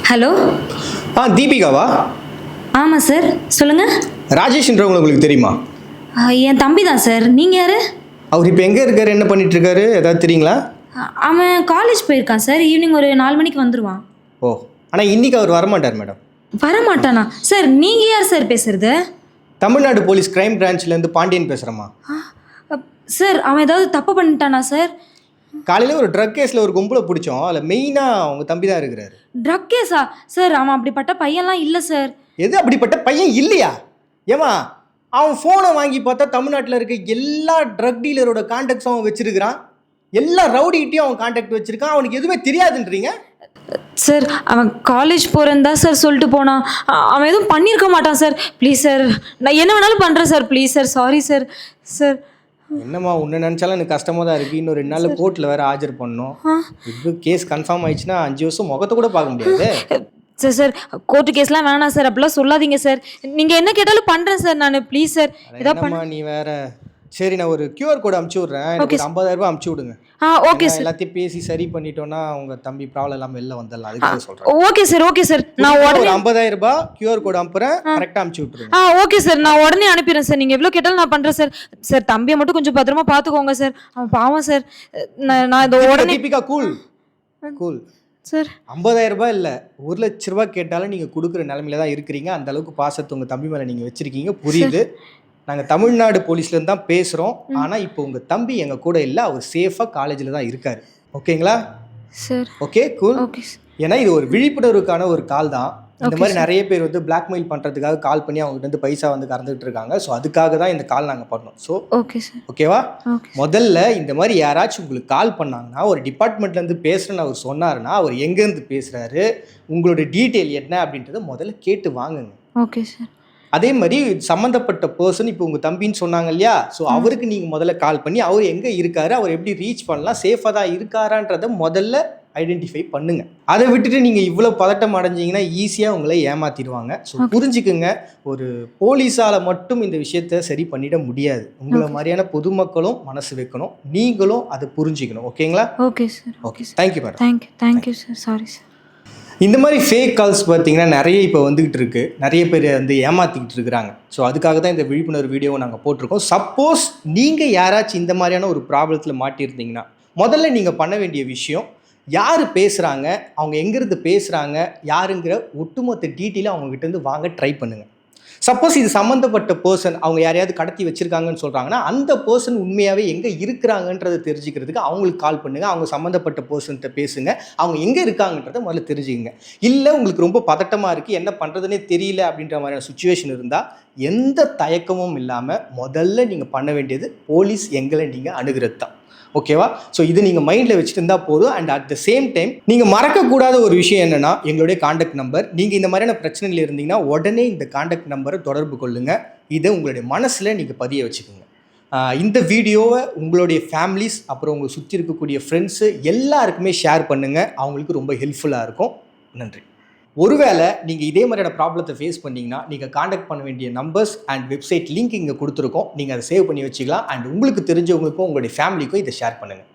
Hello. தீபிகாவா? ஆமாம் sir, சொல்லுங்கள். ராஜேஷ்ன்றவங்க உங்களுக்கு தெரியுமா? என் தம்பி தான் சார். நீங்கள் யார்? அவர் இப்போ எங்கே இருக்காரு, என்ன பண்ணிட்டு இருக்காரு, ஏதாவது தெரியுங்களா? அவன் காலேஜ் போயிருக்கான் சார். ஈவினிங் ஒரு 4 மணிக்கு வந்துடுவான். ஓ, ஆனால் இன்னைக்கு அவர் வரமாட்டார் மேடம். வரமாட்டானா சார்? நீங்கள் யார் சார் பேசுறது? தமிழ்நாடு போலீஸ் கிரைம் பிரான்ச்லேருந்து பாண்டியன் பேசுகிறேம்மா. சார், அவன் ஏதாவது தப்பு பண்ணிட்டானா சார்? காலையில் ஒரு ட்ரக் கேஸில் ஒரு கும்பலை பிடிச்சோம். அதில் மெயினாக அவங்க தம்பி தான் இருக்கிறாரு. ட்ரக் கேஸா சார்? அவன் அப்படிப்பட்ட பையன்லாம் இல்லை சார். எது அப்படிப்பட்ட பையன் இல்லையா? ஏமா, அவன் ஃபோனை வாங்கி பார்த்தா தமிழ்நாட்டில் இருக்க எல்லா ட்ரக் டீலரோட கான்டாக்ட்ஸும் அவன் வச்சிருக்கிறான். எல்லா ரவுடிகிட்டையும் அவன் கான்டாக்ட் வச்சிருக்கான். அவனுக்கு எதுவுமே தெரியாதுன்றீங்க சார். அவன் காலேஜ் போகிறேன்னு தான் சார் சொல்லிட்டு போனான். அவன் எதுவும் பண்ணியிருக்க மாட்டான் சார். ப்ளீஸ் சார், நான் என்ன வேணாலும் பண்ணுறேன் sir. Please sir, sorry sir. Sir என்னம்மா, உன்னை நினச்சாலும் எனக்கு கஷ்டமாக தான் இருக்குது. இன்னும் 2 நாளில் கோர்ட்டில் வேறு ஆஜர் பண்ணணும். இப்போ கேஸ் கன்ஃபார்ம் ஆயிடுச்சுன்னா 5 வருஷம் முகத்தை கூட பார்க்க முடியாது. சார் சார், கோர்ட்டு கேஸ்லாம் வேணாம் சார். அப்படிலாம் சொல்லாதீங்க சார். நீங்கள் என்ன கேட்டாலும் பண்ணுறேன் சார் நான். ப்ளீஸ் சார், ஏதாவது பண்ண. நீ வேற. சரி, நான் ஒரு QR கோட் அமுச்சு விட்றேன். எனக்கு ஒரு 50,000 ரூபாய் அமுச்சு விடுங்க. Okay sir. எல்லாத்தையும் பேசி சரி பண்ணிட்டோன்னா உங்கள் தம்பி ப்ராப்ளம் இல்லாமல் வெளில வந்துடலாம். அதுக்கு சொல்கிறேன். Okay sir, okay sir. நான் உடனே ஒரு 50,000 ரூபாய் QR கோட் அனுப்புகிறேன். கரெக்டாக அமுச்சு விட்ருங்க. ஓகே சார், நான் உடனே அனுப்பிடுறேன் சார். நீங்கள் எவ்வளோ கேட்டாலும் நான் பண்ணுறேன் சார். சார், தம்பியை மட்டும் கொஞ்சம் பத்திரமா பார்த்துக்கோங்க சார். அவன் பாவம் சார். நான் இதை உடனே. Deepika, cool cool sir. 50,000 ரூபாய் இல்லை, 1 லட்ச ரூபாய் கேட்டாலும் நீங்கள் கொடுக்குற நிலமையில தான் இருக்கிறீங்க. அந்த அளவுக்கு பாசத்தை உங்கள் தம்பி மேலே நீங்கள் வச்சுருக்கீங்க. புரியுது. நாங்கள் தமிழ்நாடு போலீஸ்லேருந்து தான் பேசுகிறோம். ஆனால் இப்போ உங்கள் தம்பி எங்கள் கூட இல்லை. அவர் சேஃபாக காலேஜில் தான் இருக்கார். ஓகேங்களா சார்? Okay, cool. ஓகே. ஏன்னா இது ஒரு விழிப்புணர்வுக்கான ஒரு கால் தான். இந்த மாதிரி நிறைய பேர் வந்து பிளாக்மெயில் பண்ணுறதுக்காக கால் பண்ணி அவங்ககிட்ட வந்து பைசா வந்து கறந்துட்டு இருக்காங்க. ஸோ அதுக்காக தான் இந்த கால் நாங்கள் பண்ணோம். So okay sir. ஓகேவா? முதல்ல இந்த மாதிரி யாராச்சும் உங்களுக்கு கால் பண்ணாங்கன்னா, ஒரு டிபார்ட்மெண்ட்லேருந்து பேசுகிறேன்னு அவர் சொன்னாருன்னா, அவர் எங்கேருந்து பேசுகிறாரு, உங்களோட டீட்டெயில் என்ன அப்படின்றத முதல்ல கேட்டு வாங்குங்க. Okay sir. அதே மாதிரி சம்மந்தப்பட்ட பர்சன் இப்போ உங்கள் தம்பின்னு சொன்னாங்க இல்லையா? ஸோ அவருக்கு நீங்கள் முதல்ல கால் பண்ணி அவர் எங்கே இருக்காரு, அவர் எப்படி ரீச் பண்ணலாம், சேஃபாக தான் இருக்காரான்றதை முதல்ல ஐடென்டிஃபை பண்ணுங்க. அதை விட்டுட்டு நீங்கள் இவ்வளோ பதட்டம் அடைஞ்சிங்கன்னா ஈஸியாக உங்களை ஏமாற்றிடுவாங்க. ஸோ புரிஞ்சுக்குங்க, ஒரு போலீஸால் மட்டும் இந்த விஷயத்த சரி பண்ணிட முடியாது. உங்களை மாதிரியான பொதுமக்களும் மனசு வைக்கணும், நீங்களும் அதை புரிஞ்சுக்கணும். ஓகேங்களா? Okay sir. Okay, thank you madam. Thank you sir. Sorry sir. இந்த மாதிரி ஃபேக் கால்ஸ் பார்த்தீங்கன்னா நிறைய இப்போ வந்துக்கிட்டு இருக்குது. நிறைய பேர் வந்து ஏமாற்றிக்கிட்டு இருக்கிறாங்க. ஸோ அதுக்காக தான் இந்த விழிப்புணர்வு வீடியோவை நாங்கள் போட்டிருக்கோம். சப்போஸ் நீங்கள் யாராச்சும் இந்த மாதிரியான ஒரு ப்ராப்ளத்தில் மாட்டியிருந்தீங்கன்னா, முதல்ல நீங்கள் பண்ண வேண்டிய விஷயம், யார் பேசுகிறாங்க, அவங்க எங்கேருந்து பேசுகிறாங்க, யாருங்கிற ஒட்டுமொத்த டீட்டெயிலும் அவங்ககிட்டேருந்து வாங்க ட்ரை பண்ணுங்கள். சப்போஸ் இது சம்மந்தப்பட்ட பர்சன் அவங்க யாரையாவது கடத்தி வச்சுருக்காங்கன்னு சொல்கிறாங்கன்னா, அந்த பர்சன் உண்மையாகவே எங்கே இருக்கிறாங்கன்றதை தெரிஞ்சுக்கிறதுக்கு அவங்களுக்கு கால் பண்ணுங்கள். அவங்க சம்மந்தப்பட்ட பர்சன்கிட்ட பேசுங்க. அவங்க எங்கே இருக்காங்கன்றதை முதல்ல தெரிஞ்சுக்கங்க. இல்லை உங்களுக்கு ரொம்ப பதட்டமாக இருக்குது, என்ன பண்ணுறதுனே தெரியல அப்படின்ற மாதிரியான சுச்சுவேஷன் இருந்தால், எந்த தயக்கமும் இல்லாமல் முதல்ல நீங்கள் பண்ண வேண்டியது போலீஸ் எங்களை நீங்கள் அணுகிறது தான். ஓகேவா? ஸோ இது நீங்கள் மைண்டில் வச்சுட்டு இருந்தால் போதும். And at the same time நீங்கள் மறக்கக்கூடாத ஒரு விஷயம் என்னென்னா, எங்களுடைய காண்டாக்ட் நம்பர். நீங்கள் இந்த மாதிரியான பிரச்சனைகள் இருந்தீங்கன்னா உடனே இந்த காண்டாக்ட் நம்பரை தொடர்பு கொள்ளுங்கள். இதை உங்களுடைய மனசில் நீங்கள் பதிய வச்சுக்கோங்க. இந்த வீடியோவை உங்களுடைய ஃபேமிலிஸ், அப்புறம் உங்களை சுற்றி இருக்கக்கூடிய ஃப்ரெண்ட்ஸு எல்லாருக்குமே ஷேர் பண்ணுங்கள். அவங்களுக்கு ரொம்ப ஹெல்ப்ஃபுல்லாக இருக்கும். நன்றி. ஒருவேளை நீங்கள் இதே மாதிரியான ப்ராப்ளத்தை ஃபேஸ் பண்ணிங்கன்னா, நீங்கள் காண்டாக்ட் பண்ண வேண்டிய நம்பர்ஸ் அண்ட் வெப்சைட் லிங்க் இங்கே கொடுத்துருக்கோம். நீங்கள் அதை சேவ் பண்ணி வச்சுக்கலாம். அண்ட் உங்களுக்கு தெரிஞ்சவங்களுக்கும் உங்களுடைய ஃபேமிலிக்கும் இதை ஷேர் பண்ணுங்கள்.